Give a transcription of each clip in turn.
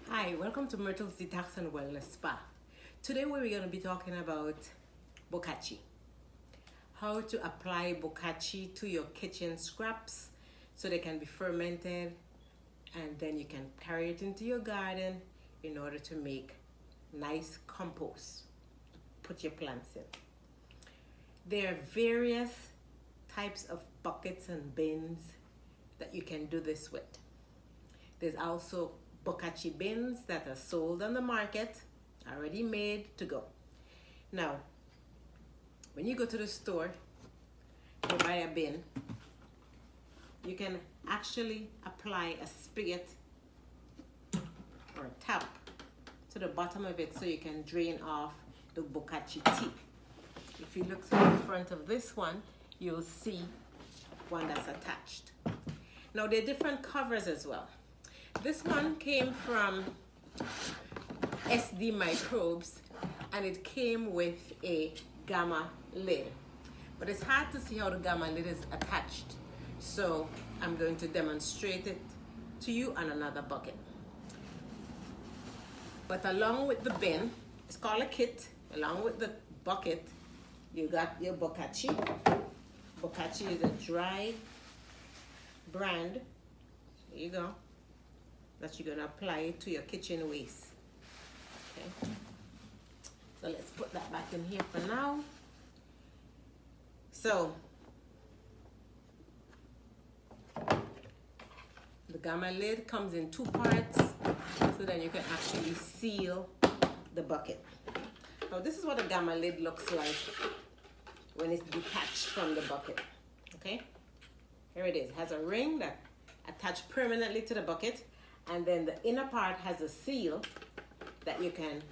Hi, welcome to Myrtle's Detox and Wellness Spa. Today we're going to be talking about Bokashi. How to apply Bokashi to your kitchen scraps so they can be fermented and then you can carry it into your garden in order to make nice compost to put your plants in. There are various types of buckets and bins that you can do this with. There's also Bokashi bins that are sold on the market, already made to go. Now, when you go to the store, you buy a bin, you can actually apply a spigot or a tap to the bottom of it so you can drain off the Bokashi tea. If you look to the front of this one, you'll see one that's attached. Now, there are different covers as well. This one came from SD Microbes and it came with a gamma lid. But it's hard to see how the gamma lid is attached. So I'm going to demonstrate it to you on another bucket. But along with the bin, it's called a kit, along with the bucket, you got your Bokashi. Bokashi is a dry brand. There you go. That you're going to apply to your kitchen waste. Okay. So let's put that back in here for now. So the gamma lid comes in two parts so then you can actually seal the bucket. Now this is what a gamma lid looks like when it's detached from the bucket. Okay, here it is. It has a ring that attached permanently to the bucket. And then the inner part has a seal that you can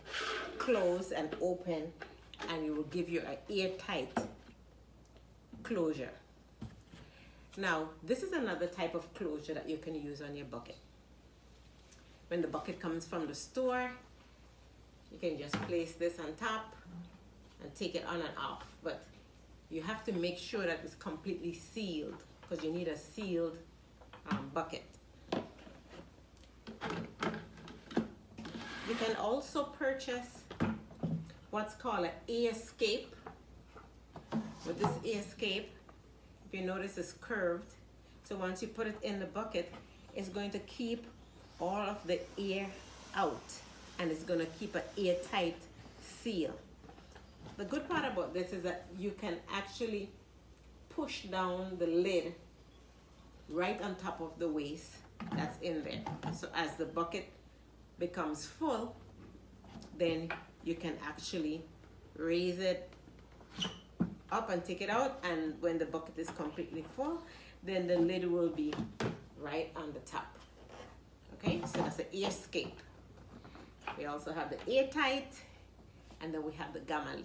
close and open, and it will give you an airtight closure. Now, this is another type of closure that you can use on your bucket. When the bucket comes from the store, you can just place this on top and take it on and off. But you have to make sure that it's completely sealed because you need a sealed bucket. You can also purchase what's called an escape. With this escape, if you notice, it's curved. So once you put it in the bucket, it's going to keep all of the air out and it's going to keep an airtight seal. The good part about this is that you can actually push down the lid right on top of the waste that's in there. So as the bucket becomes full, then you can actually raise it up and take it out, and when the bucket is completely full, then the lid will be right on the top. Okay, so that's the escape. We also have the airtight, and then we have the gamma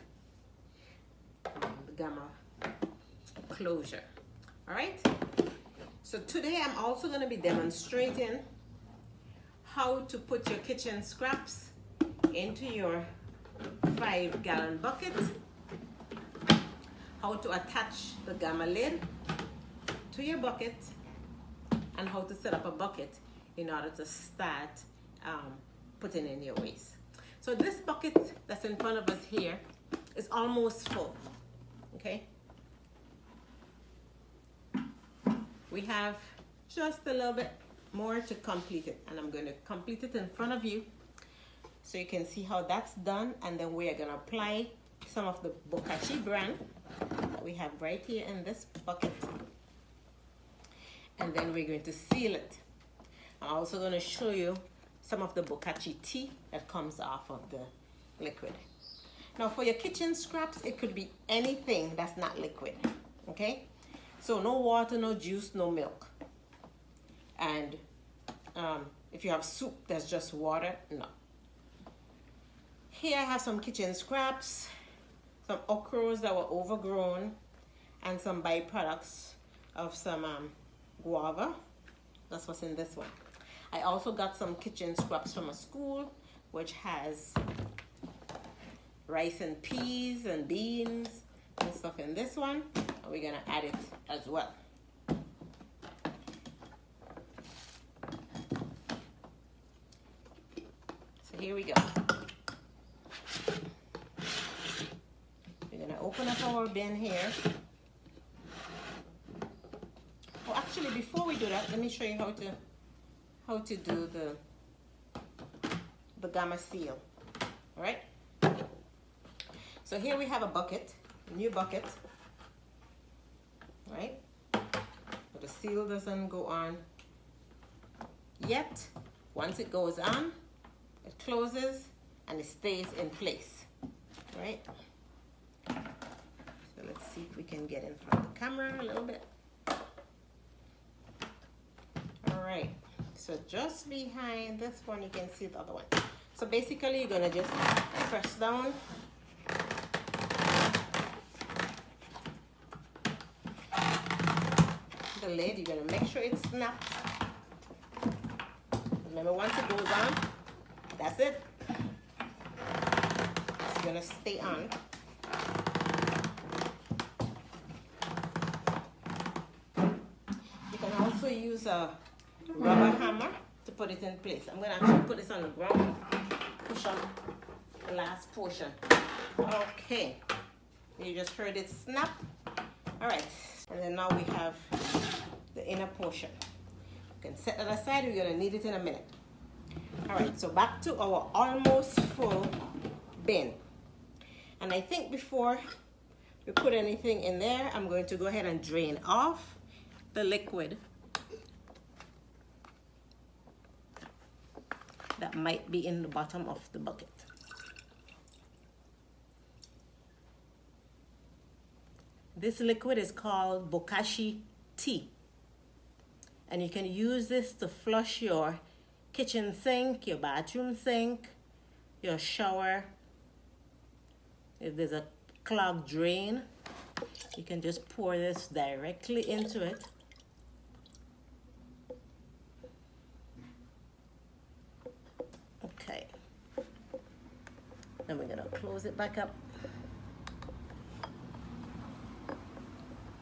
closure. All right, so today I'm also going to be demonstrating how to put your kitchen scraps into your 5-gallon bucket, how to attach the gamma lid to your bucket, and how to set up a bucket in order to start putting in your waste. So this bucket that's in front of us here is almost full. Okay, we have just a little bit more to complete it, and I'm going to complete it in front of you so you can see how that's done. And then we are going to apply some of the Bokashi Bran that we have right here in this bucket, and then we're going to seal it. I'm also going to show you some of the Bokashi tea that comes off of the liquid. Now for your kitchen scraps, it could be anything that's not liquid. Okay, so no water, no juice, no milk. And if you have soup that's just water, no. Here I have some kitchen scraps, some okras that were overgrown, and some byproducts of some guava. That's what's in this one. I also got some kitchen scraps from a school which has rice and peas and beans and stuff in this one. And we're gonna add it as well. here we go. We're gonna open up our bin here. Oh, actually, before we do that, let me show you how to do the gamma seal. All right. So here we have a bucket, a new bucket, right? But the seal doesn't go on yet. Once it goes on, it closes and it stays in place, right? So let's see if we can get in front of the camera a little bit. All right, so just behind this one, you can see the other one. So basically, you're gonna just press down. The lid, you're gonna make sure it snaps. Remember, once it goes on, that's it. It's gonna stay on. You can also use a rubber hammer to put it in place. I'm gonna actually put this on the ground, push on the last portion. Okay, you just heard it snap. All right, and then now we have the inner portion. You can set that aside, we're gonna need it in a minute. All right, so back to our almost full bin. And I think before we put anything in there, I'm going to go ahead and drain off the liquid that might be in the bottom of the bucket. This liquid is called Bokashi tea. And you can use this to flush your kitchen sink, your bathroom sink, your shower. If there's a clogged drain, you can just pour this directly into it. Okay. Then we're gonna close it back up.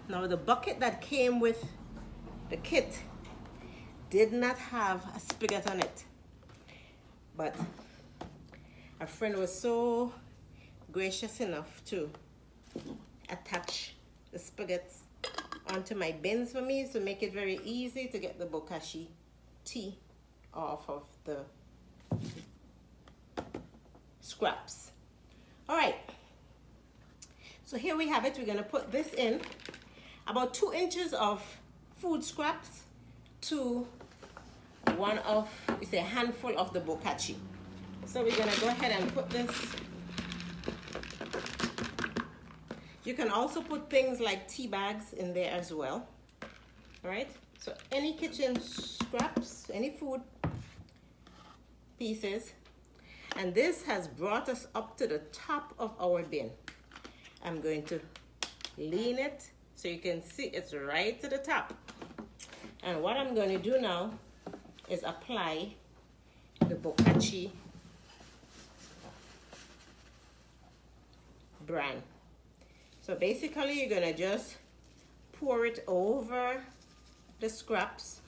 Now the bucket that came with the kit did not have a spigot on it, but a friend was so gracious enough to attach the spigots onto my bins for me to make it very easy to get the Bokashi tea off of the scraps. All right, so here we have it. We're gonna put this in about 2 inches of food scraps to it's a handful of the Bokashi. So we're gonna go ahead and put this. You can also put things like tea bags in there as well. All right, so any kitchen scraps, any food pieces. And this has brought us up to the top of our bin. I'm going to lean it so you can see it's right to the top. And what I'm going to do now is apply the Bokashi Bran. So basically you're going to just pour it over the scraps.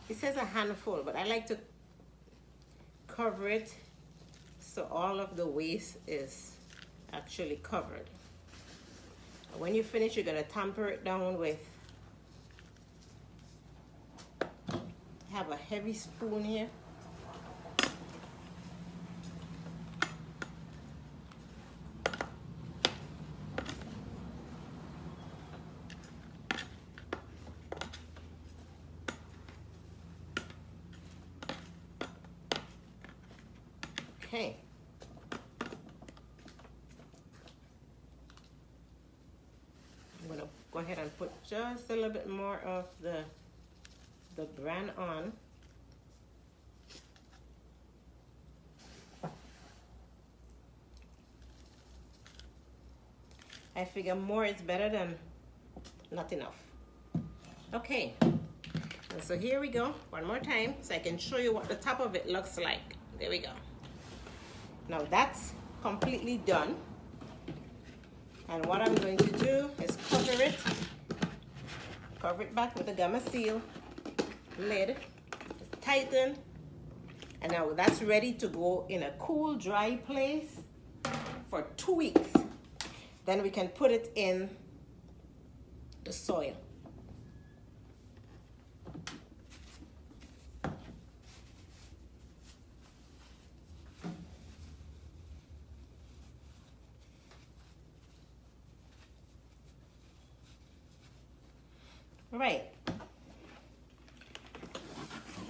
It says a handful, but I like to cover it so all of the waste is actually covered. When you finish, you're going to tamper it down with, have a heavy spoon here. Okay. I'm going to go ahead and put just a little bit more of the bran on. I figure more is better than not enough. Okay, and so here we go, one more time, so I can show you what the top of it looks like. There we go. Now that's completely done. And what I'm going to do is cover it back with a gamma seal lid, tighten, And now that's ready to go in a cool, dry place for 2 weeks. Then we can put it in the soil. Right.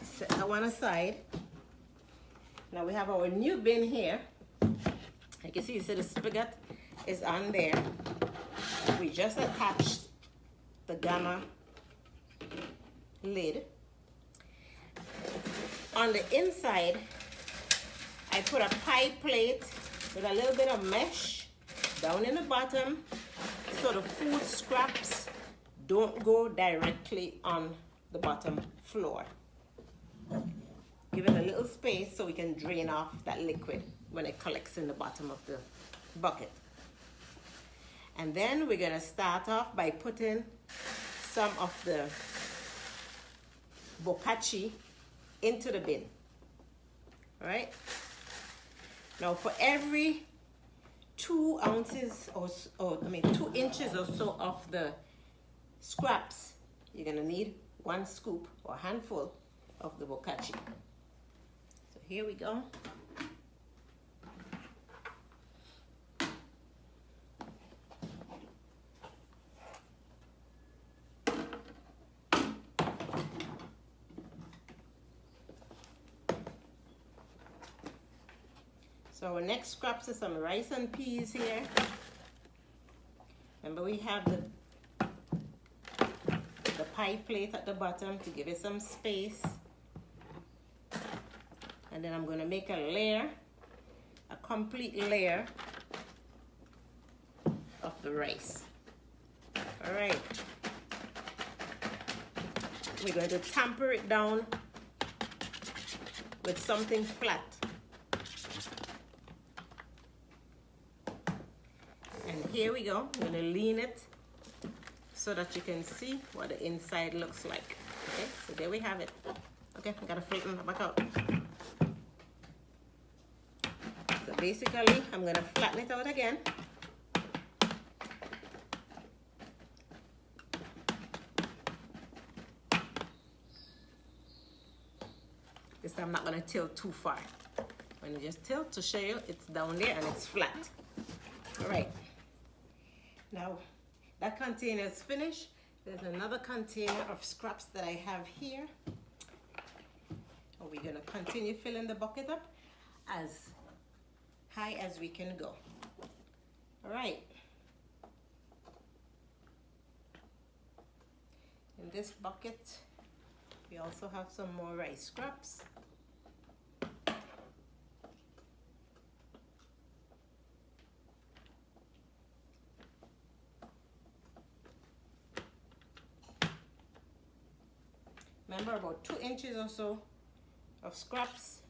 Set that one aside. Now we have our new bin here. You can see the spigot is on there. We just attached the gamma lid. On the inside, I put a pie plate with a little bit of mesh down in the bottom so the food scraps don't go directly on the bottom floor. Give it a little space so we can drain off that liquid when it collects in the bottom of the bucket. And then we're gonna start off by putting some of the bokashi into the bin. All right? Now for every 2 ounces or 2 inches or so of the scraps, you're gonna need 1 scoop or handful of the bokashi. So here we go. So our next scraps is some rice and peas here. Remember we have the pie plate at the bottom to give it some space. And then I'm going to make a layer, a complete layer of the rice. All right. We're going to tamper it down with something flat. And here we go. I'm going to lean it so that you can see what the inside looks like. Okay, so there we have it. Okay, I gotta flatten it back out. So basically, I'm gonna flatten it out again. This time I'm not gonna tilt too far. I'm gonna just tilt to show you it's down there and it's flat. All right. Now, that container is finished. There's another container of scraps that I have here. And we're gonna continue filling the bucket up as high as we can go. All right. In this bucket, we also have some more rice scraps. Remember, about 2 inches or so of scraps,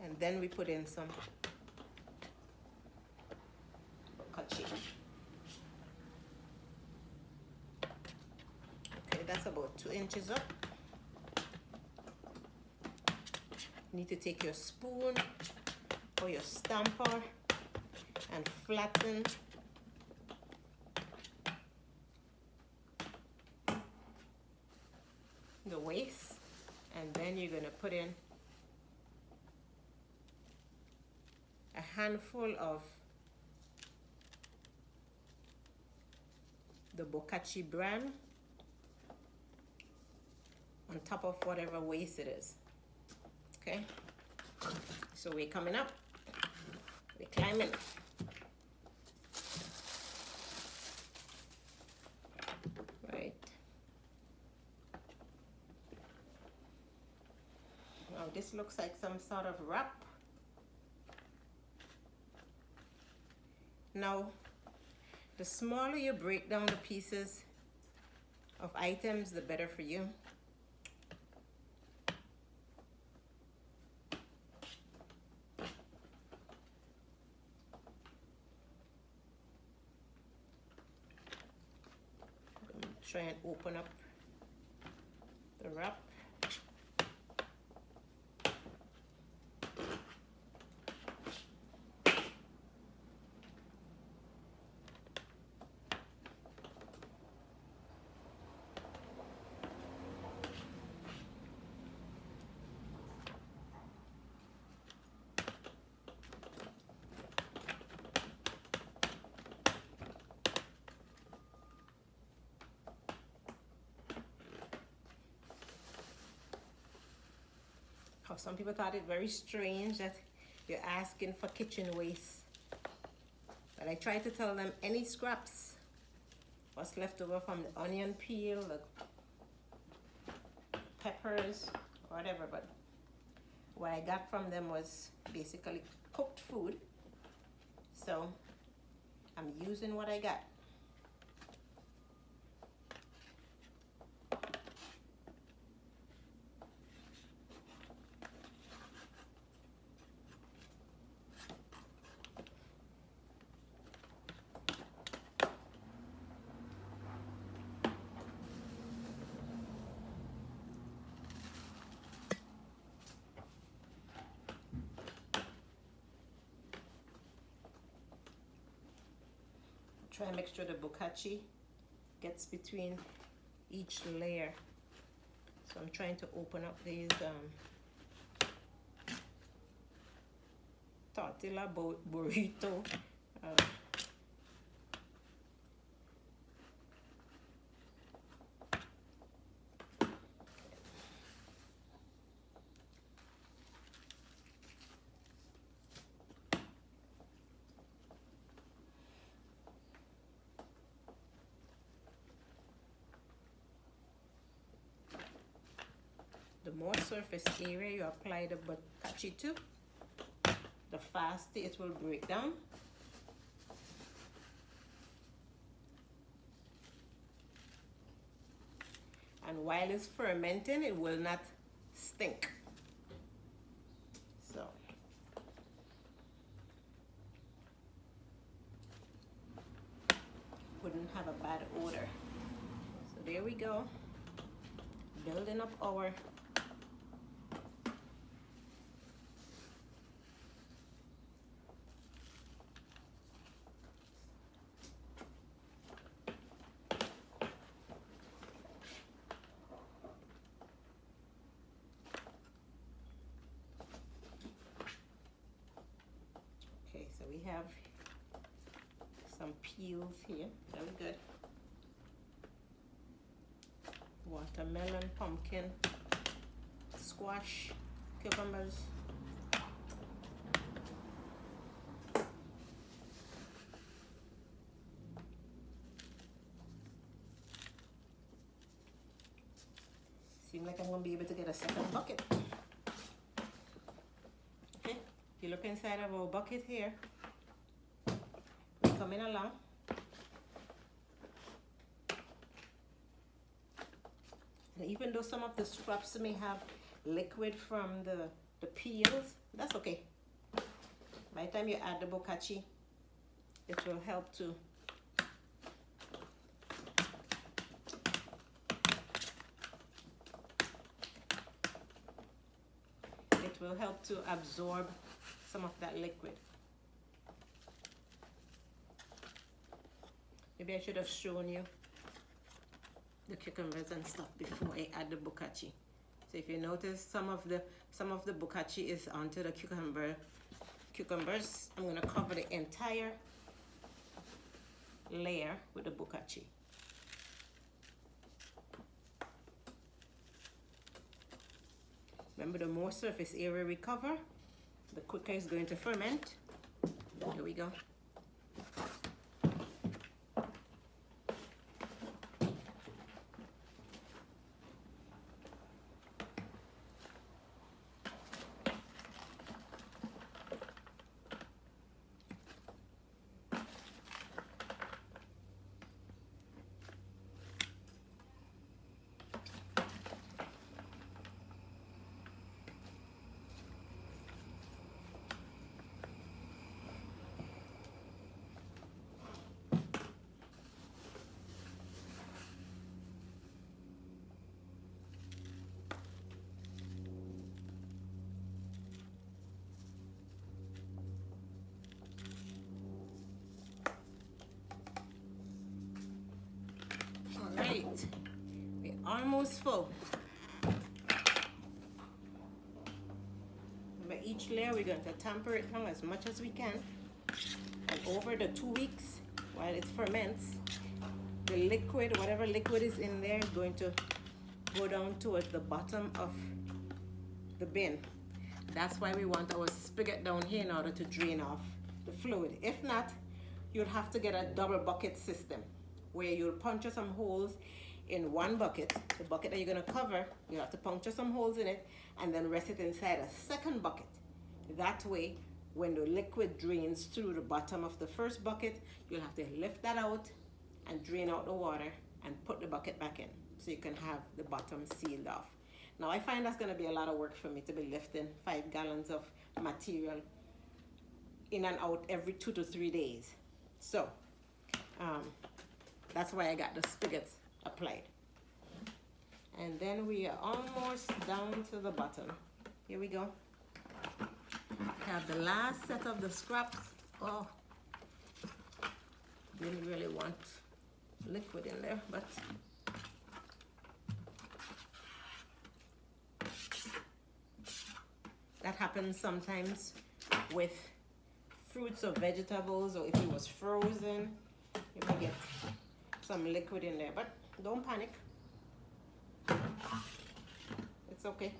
and then we put in some bokashi. Okay, that's about 2 inches up. You need to take your spoon or your stamper and flatten the waste, and then you're going to put in a handful of the Bokashi Bran on top of whatever waste it is. Okay, so we're coming up, we're climbing. Right. Now this looks like some sort of wrap. Now, the smaller you break down the pieces of items, the better for you. Try and open up the wrap. some people thought it very strange that you're asking for kitchen waste. But I try to tell them any scraps, what's left over from the onion peel, the peppers, whatever, but what I got from them was basically cooked food. So I'm using what I got. Try and make sure the bokashi gets between each layer. So I'm trying to open up these tortilla burrito. The more surface area you apply the bokashi to, the faster it will break down. And while it's fermenting, it will not stink. So wouldn't have a bad odor. So there we go, building up our we have some peels here, very good. Watermelon, pumpkin, squash, cucumbers. Seems like I'm going to be able to get a second bucket. Okay, if you look inside of our bucket here, coming along. And even though some of the scraps may have liquid from the peels, that's okay. By the time you add the bokashi, it will help to absorb some of that liquid. Maybe I should have shown you the cucumbers and stuff before I add the bokashi. So if you notice, some of the bokashi is onto the cucumbers. I'm gonna cover the entire layer with the bokashi. Remember, the more surface area we cover, the quicker it's going to ferment. Here we go. Right, we're almost full. Remember, each layer we're going to tamper it down as much as we can, and over the 2 weeks while it ferments, the liquid, whatever liquid is in there, is going to go down towards the bottom of the bin. That's why we want our spigot down here in order to drain off the fluid. If not, you'll have to get a double bucket system where you'll puncture some holes in one bucket, the bucket that you're going to cover. You have to puncture some holes in it and then rest it inside a second bucket. That way, when the liquid drains through the bottom of the first bucket, you'll have to lift that out and drain out the water and put the bucket back in so you can have the bottom sealed off. Now I find that's going to be a lot of work for me to be lifting 5 gallons of material in and out every 2 to 3 days. So that's why I got the spigots applied. And then we are almost down to the bottom. Here we go. Have the last set of the scraps. Oh, didn't really want liquid in there, but that happens sometimes with fruits or vegetables, or if it was frozen, you might get some liquid in there, but don't panic. It's okay.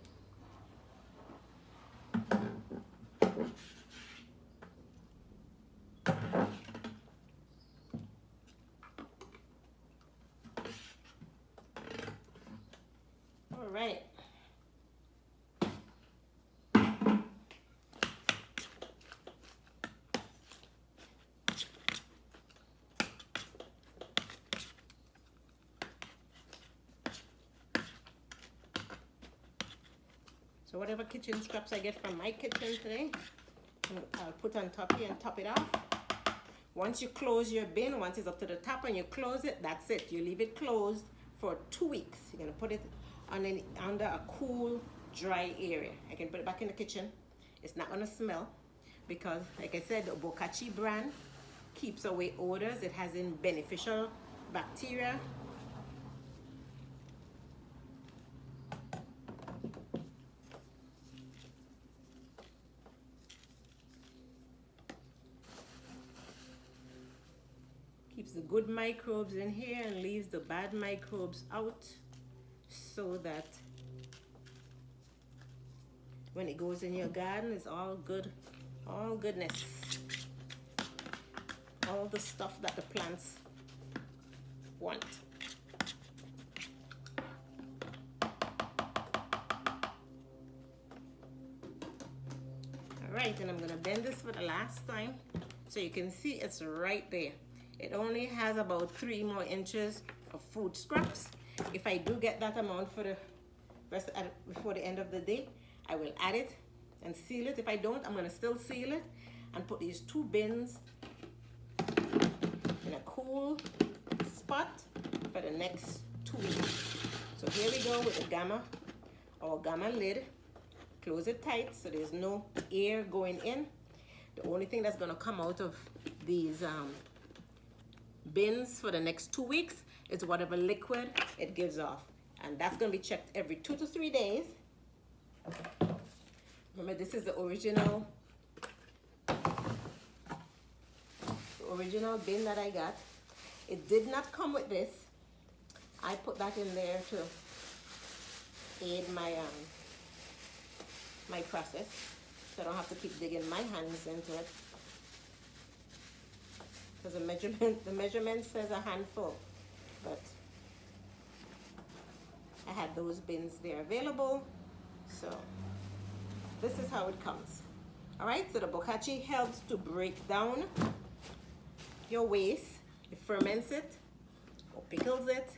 All right. So whatever kitchen scraps I get from my kitchen today, I'll put on top here and top it off. Once you close your bin, once it's up to the top and you close it, that's it. You leave it closed for 2 weeks. You're gonna put it under a cool, dry area. I can put it back in the kitchen. It's not gonna smell because, like I said, the Bokashi Bran keeps away odors. It has in beneficial bacteria. Keeps the good microbes in here and leaves the bad microbes out, so that when it goes in your garden, it's all good, all goodness, all the stuff that the plants want. All right, and I'm gonna bend this for the last time so you can see it's right there. It only has about 3 more inches of food scraps. If I do get that amount for the rest before the end of the day, I will add it and seal it. If I don't, I'm gonna still seal it and put these 2 bins in a cool spot for the next 2 weeks. So here we go with the our gamma lid. Close it tight so there's no air going in. The only thing that's gonna come out of these bins for the next 2 weeks is whatever liquid it gives off, and that's going to be checked every 2 to 3 days. Remember, this is the original bin that I got. It did not come with this. I put that in there to aid my my process, so I don't have to keep digging my hands into it. Because the measurement says a handful, but I had those bins there available, so this is how it comes. All right, so the Bokashi helps to break down your waste. It ferments it or pickles it,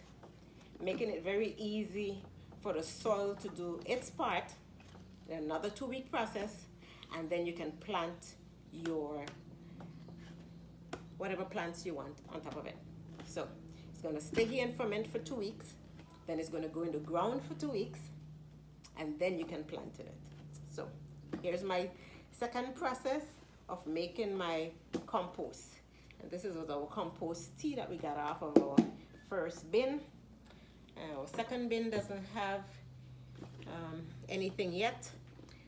making it very easy for the soil to do its part. Another 2-week process, and then you can plant your whatever plants you want on top of it. So it's going to stay here and ferment for 2 weeks, then it's going to go in the ground for 2 weeks, and then you can plant in it. So here's my second process of making my compost, and this is our compost tea that we got off of our first bin. Our second bin doesn't have anything yet.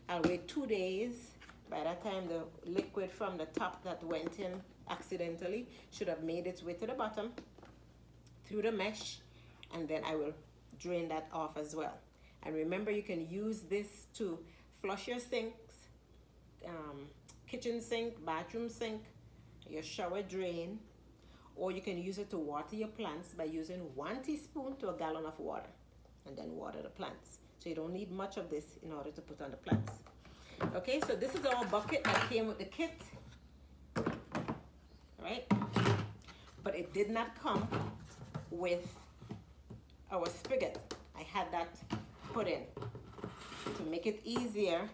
I'll wait 2 days. By that time, the liquid from the top that went in accidentally should have made its way to the bottom through the mesh, and then I will drain that off as well. And remember, you can use this to flush your sinks, kitchen sink, bathroom sink, your shower drain, or you can use it to water your plants by using 1 teaspoon to a gallon of water, and then water the plants. So you don't need much of this in order to put on the plants. Okay, so this is our bucket that came with the kit, right? But it did not come with our spigot. I had that put in to make it easier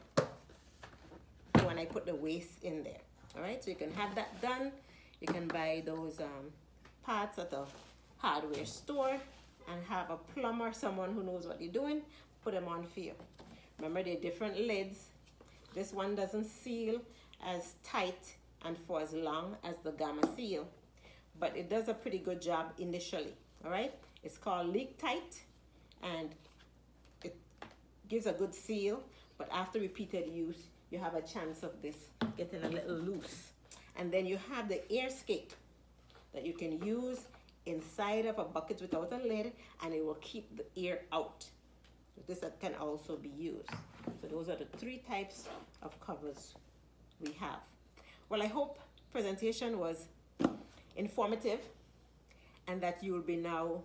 when I put the waste in there. All right, so you can have that done. You can buy those parts at the hardware store and have a plumber, someone who knows what they're doing, put them on for you. Remember, they're different lids. This one doesn't seal as tight and for as long as the Gamma seal, but it does a pretty good job initially. All right, it's called leak tight, and it gives a good seal, but after repeated use, you have a chance of this getting a little loose. And then you have the air escape that you can use inside of a bucket without a lid, and it will keep the air out. So this can also be used. So those are the 3 types of covers we have. Well, I hope presentation was informative and that you will be now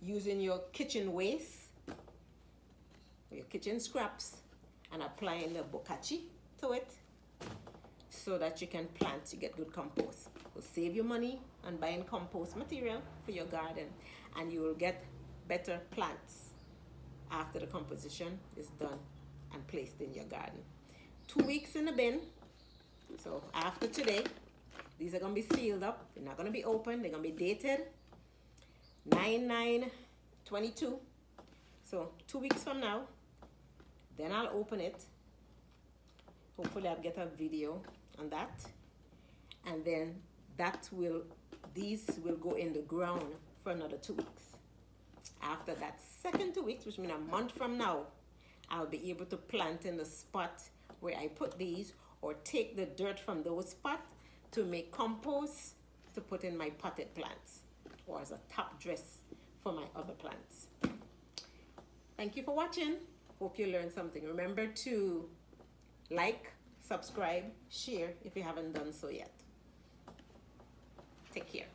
using your kitchen waste, your kitchen scraps, and applying the Bokashi to it so that you can plant to get good compost. It will save you money on buying compost material for your garden, and you will get better plants after the composition is done and placed in your garden. 2 weeks in the bin. So after today, these are going to be sealed up. They're not going to be open. They're going to be dated 9/9/22. So 2 weeks from now, then I'll open it. Hopefully I'll get a video on that. And then these will go in the ground for another 2 weeks. After that second 2 weeks, which means a month from now, I'll be able to plant in the spot where I put these, or take the dirt from those spots to make compost to put in my potted plants, or as a top dress for my other plants. Thank you for watching. Hope you learned something. Remember to like, subscribe, share if you haven't done so yet. Take care.